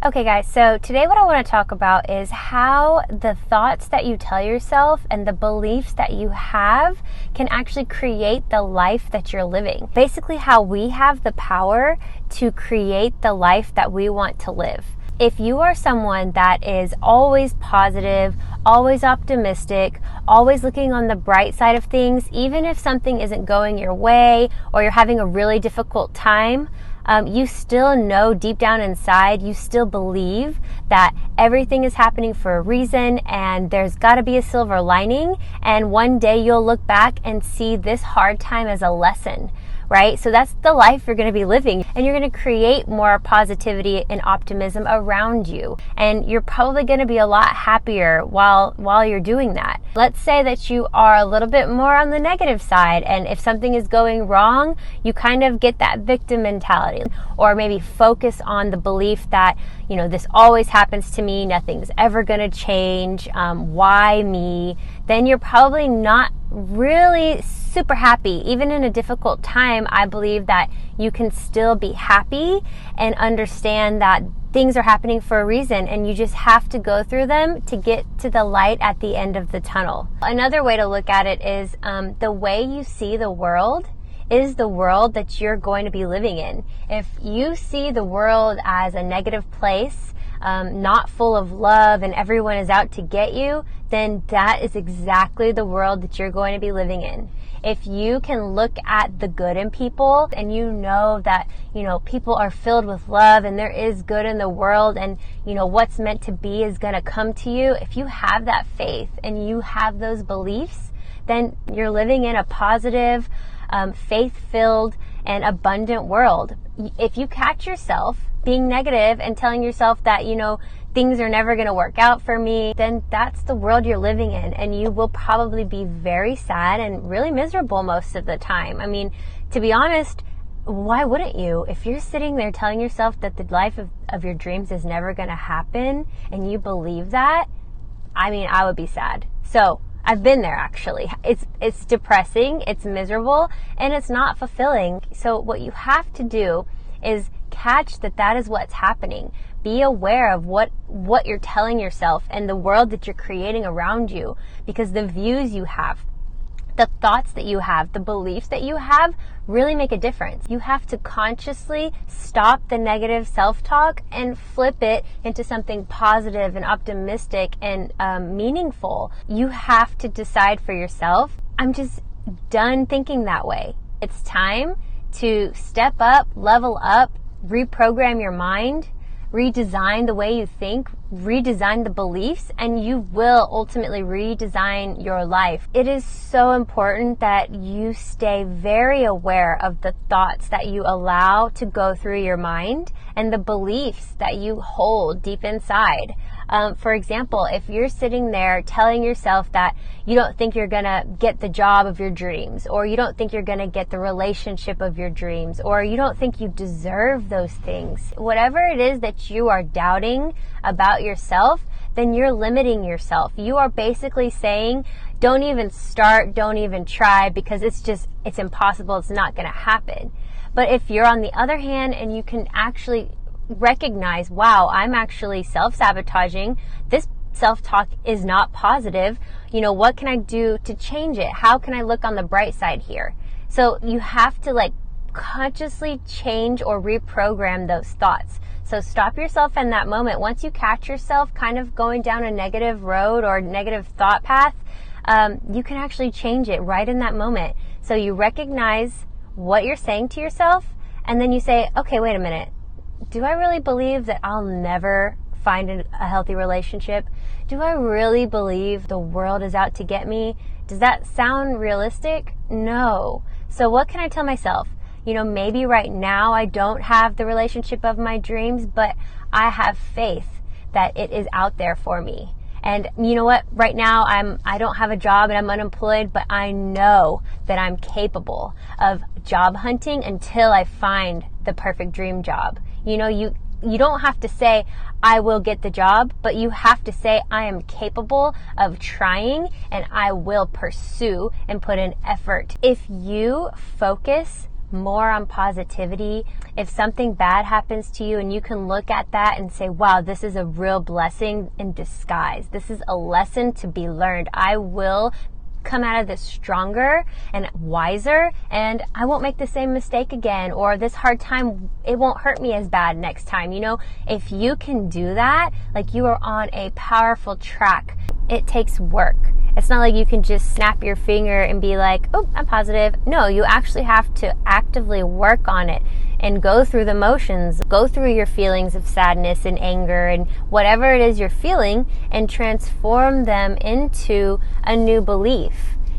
Okay guys, so today what I want to talk about is how the thoughts that you tell yourself and the beliefs that you have can actually create the life that you're living. Basically how we have the power to create the life that we want to live. If you are someone that is always positive, always optimistic, always looking on the bright side of things, even if something isn't going your way or you're having a really difficult time, you still know deep down inside, you still believe that everything is happening for a reason and there's got to be a silver lining, and one day you'll look back and see this hard time as a lesson, right? So that's the life you're going to be living, and you're going to create more positivity and optimism around you, and you're probably going to be a lot happier while you're doing that. Let's say that you are a little bit more on the negative side, and if something is going wrong, you kind of get that victim mentality, or maybe focus on the belief that, you know, this always happens to me, nothing's ever going to change, why me? Then you're probably not really super happy. Even in a difficult time, I believe that you can still be happy and understand that things are happening for a reason, and you just have to go through them to get to the light at the end of the tunnel. Another way to look at it is the way you see the world is the world that you're going to be living in. If you see the world as a negative place, not full of love, and everyone is out to get you, then that is exactly the world that you're going to be living in. If you can look at the good in people, and you know that, you know, people are filled with love and there is good in the world, and, you know, what's meant to be is going to come to you. If you have that faith and you have those beliefs, then you're living in a positive, faith-filled and abundant world. If you catch yourself being negative and telling yourself that, you know, things are never going to work out for me, then that's the world you're living in, and you will probably be very sad and really miserable most of the time. I mean, to be honest, why wouldn't you? If you're sitting there telling yourself that the life of your dreams is never going to happen and you believe that, I mean, I would be sad. So I've been there actually. It's depressing, it's miserable, and it's not fulfilling. So what you have to do is catch that is what's happening. Be aware of what you're telling yourself and the world that you're creating around you, because the views you have, the thoughts that you have, the beliefs that you have really make a difference. You have to consciously stop the negative self-talk and flip it into something positive and optimistic and meaningful. You have to decide for yourself, I'm just done thinking that way. It's time to step up, level up, reprogram your mind, redesign the way you think, redesign the beliefs, and you will ultimately redesign your life. It is so important that you stay very aware of the thoughts that you allow to go through your mind and the beliefs that you hold deep inside. For example, if you're sitting there telling yourself that you don't think you're gonna get the job of your dreams, or you don't think you're gonna get the relationship of your dreams, or you don't think you deserve those things, whatever it is that you are doubting about yourself, then you're limiting yourself. You are basically saying, don't even start, don't even try, because it's impossible, it's not gonna happen. But if you're on the other hand and you can actually recognize, wow, I'm actually self-sabotaging, this self-talk is not positive, you know, what can I do to change it? How can I look on the bright side here? So you have to consciously change or reprogram those thoughts. So stop yourself in that moment. Once you catch yourself kind of going down a negative road or negative thought path, you can actually change it right in that moment. So you recognize what you're saying to yourself, and then you say, okay, wait a minute. Do I really believe that I'll never find a healthy relationship? Do I really believe the world is out to get me? Does that sound realistic? No. So what can I tell myself? You know, maybe right now I don't have the relationship of my dreams, but I have faith that it is out there for me. And you know what? Right now I don't have a job and I'm unemployed, but I know that I'm capable of job hunting until I find the perfect dream job. You know, you don't have to say, I will get the job, but you have to say, I am capable of trying and I will pursue and put in effort. If you focus more on positivity. If something bad happens to you and you can look at that and say, wow, this is a real blessing in disguise. This is a lesson to be learned. I will come out of this stronger and wiser, and I won't make the same mistake again, or this hard time, it won't hurt me as bad next time. You know, if you can do that, like, you are on a powerful track. It takes work. It's not like you can just snap your finger and be like, oh, I'm positive. No, you actually have to actively work on it and go through the motions, go through your feelings of sadness and anger and whatever it is you're feeling, and transform them into a new belief.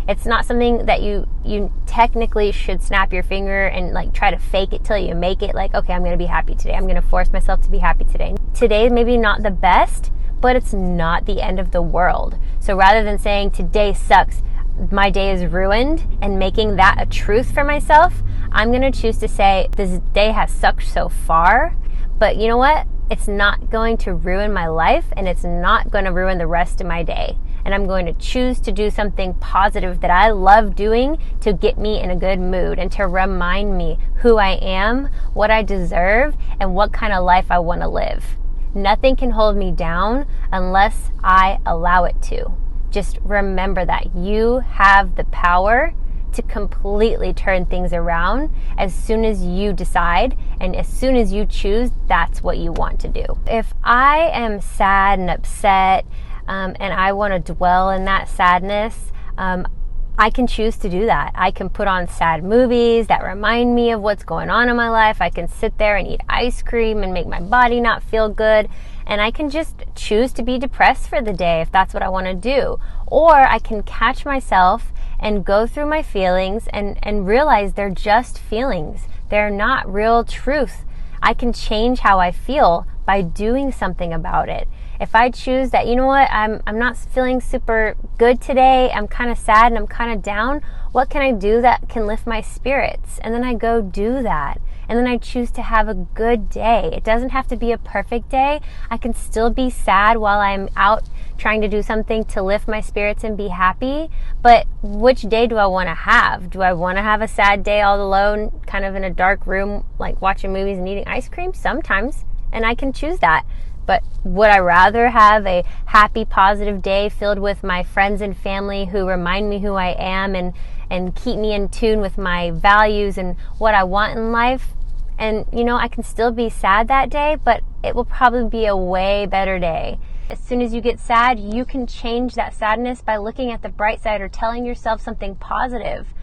It's not something that you technically should snap your finger and like try to fake it till you make it. Like, okay, I'm going to be happy today. I'm going to force myself to be happy today. Today maybe not the best, but it's not the end of the world. So rather than saying today sucks, my day is ruined, and making that a truth for myself, I'm going to choose to say this day has sucked so far, but you know what? It's not going to ruin my life, and it's not going to ruin the rest of my day. And I'm going to choose to do something positive that I love doing to get me in a good mood and to remind me who I am, what I deserve, and what kind of life I want to live. Nothing can hold me down unless I allow it to. Just remember that you have the power to completely turn things around as soon as you decide and as soon as you choose. That's what you want to do. If I am sad and upset and I want to dwell in that sadness, I can choose to do that. I can put on sad movies that remind me of what's going on in my life. I can sit there and eat ice cream and make my body not feel good. And I can just choose to be depressed for the day if that's what I want to do. Or I can catch myself and go through my feelings and realize they're just feelings. They're not real truth. I can change how I feel by doing something about it. If I choose that, you know what, I'm not feeling super good today, I'm kind of sad and I'm kind of down, what can I do that can lift my spirits? And then I go do that. And then I choose to have a good day. It doesn't have to be a perfect day. I can still be sad while I'm out trying to do something to lift my spirits and be happy. But which day do I want to have? Do I want to have a sad day all alone, kind of in a dark room, like watching movies and eating ice cream? Sometimes. And I can choose that. But would I rather have a happy, positive day filled with my friends and family who remind me who I am and keep me in tune with my values and what I want in life? And, you know, I can still be sad that day, but it will probably be a way better day. As soon as you get sad, you can change that sadness by looking at the bright side or telling yourself something positive.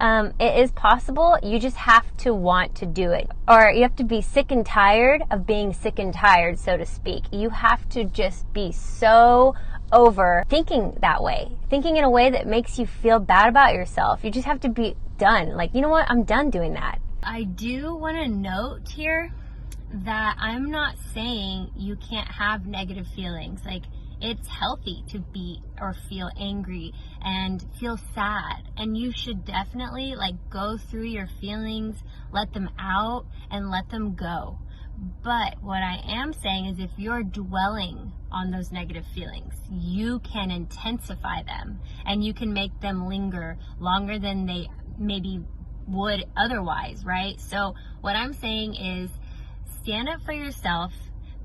It is possible. You just have to want to do it. Or you have to be sick and tired of being sick and tired, so to speak. You have to just be so over thinking that way, thinking in a way that makes you feel bad about yourself. You just have to be done. Like, you know what? I'm done doing that. I do want to note here that I'm not saying you can't have negative feelings. Like, it's healthy to be or feel angry and feel sad, and you should definitely like go through your feelings, let them out and let them go. But what I am saying is if you're dwelling on those negative feelings, you can intensify them and you can make them linger longer than they maybe would otherwise, right? So what I'm saying is stand up for yourself.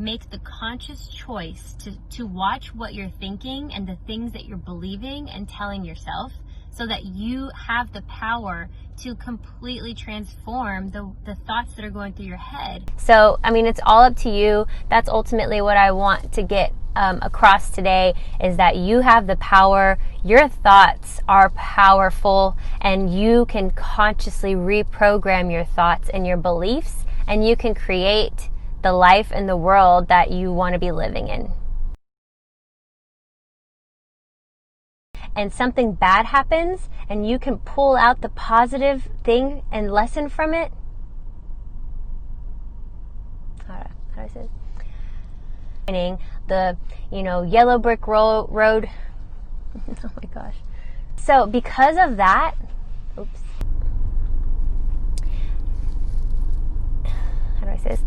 Make the conscious choice to watch what you're thinking and the things that you're believing and telling yourself so that you have the power to completely transform the thoughts that are going through your head. So, I mean, it's all up to you. That's ultimately what I want to get across today, is that you have the power. Your thoughts are powerful, and you can consciously reprogram your thoughts and your beliefs, and you can create the life and the world that you want to be living in. And something bad happens and you can pull out the positive thing and lesson from it. How do I say this? The, yellow brick road. Oh my gosh. So because of that, oops. How do I say this?